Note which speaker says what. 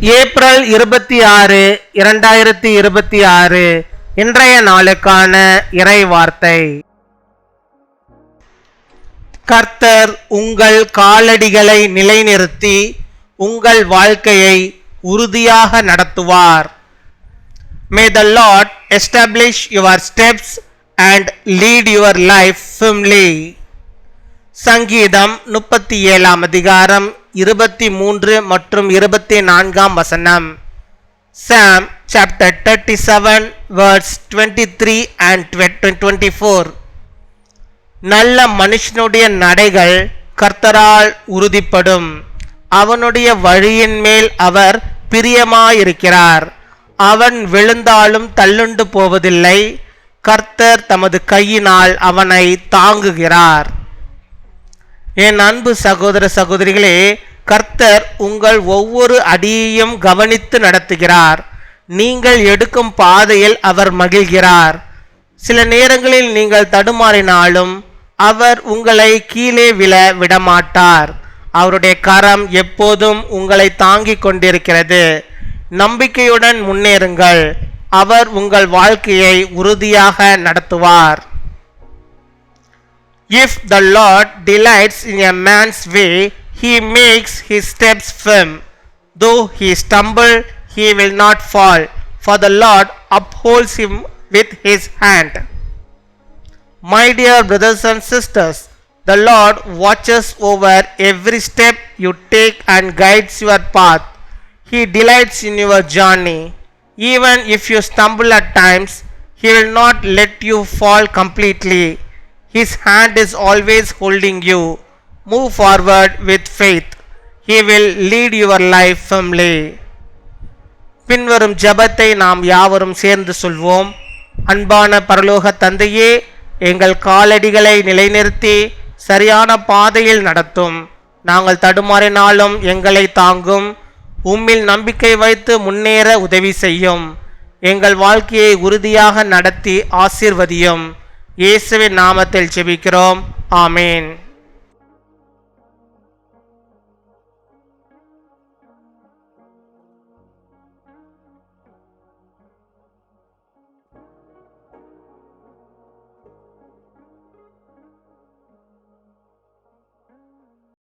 Speaker 1: April 26, 2026 இன்றைய நாளுக்கான இறை வார்த்தை. கர்த்தர் உங்கள் காலடிகளை நிலைநிறுத்தி உங்கள் வாழ்க்கையை உறுதியாக நடத்துவார். May the Lord establish your steps and lead your life firmly. சங்கீதம் 37 அதிகாரம் 23 மற்றும் 24 வசனம். Psalm chapter 37 verse 23 and 24. நல்ல மனுஷனுடைய நடைகள் கர்த்தரால் உறுதிப்படும், அவனுடைய வழியின் மேல் அவர் பிரியமாயிருக்கிறார். அவன் விழுந்தாலும் தள்ளுண்டு போவதில்லை, கர்த்தர் தமது கையினால் அவனை தாங்குகிறார். என் அன்பு சகோதர சகோதரிகளே, கர்த்தர் உங்கள் ஒவ்வொரு அடியையும் கவனித்து நடத்துகிறார். நீங்கள் எடுக்கும் பாதையில் அவர் மகிழ்கிறார். சில நேரங்களில் நீங்கள் தடுமாறினாலும் அவர் உங்களை கீழே விழ விடமாட்டார். அவருடைய கரம் எப்போதும் உங்களை தாங்கிக் கொண்டிருக்கிறது. நம்பிக்கையுடன் முன்னேறுங்கள், அவர் உங்கள் வாழ்க்கையை உறுதியாக நடத்துவார். If the Lord delights in a man's way, he makes his steps firm. Though he stumble, he will not fall, for the Lord upholds him with his hand. My dear brothers and sisters, the Lord watches over every step you take and guides your path. He delights in your journey. Even if you stumble at times, he will not let you fall completely. His hand is always holding you. Move forward with faith. He will lead your life firmly. பின்வரும் ஜெபத்தை நாம் யாவரும் சேர்ந்து சொல்வோம். அன்பான பரலோக தந்தையே, எங்கள் காலடிகளை நிலைநிறுத்தி சரியான பாதையில் நடத்தும். நாங்கள் தடுமாறினாலும் எங்களை தாங்கும். உம்மில் நம்பிக்கை வைத்து முன்னேற உதவி செய்யும். எங்கள் வாழ்க்கையை உறுதியாக நடத்தி ஆசீர்வதியும். இயேசுவின் நாமத்தில் ஜெபிக்கிறோம். ஆமேன்.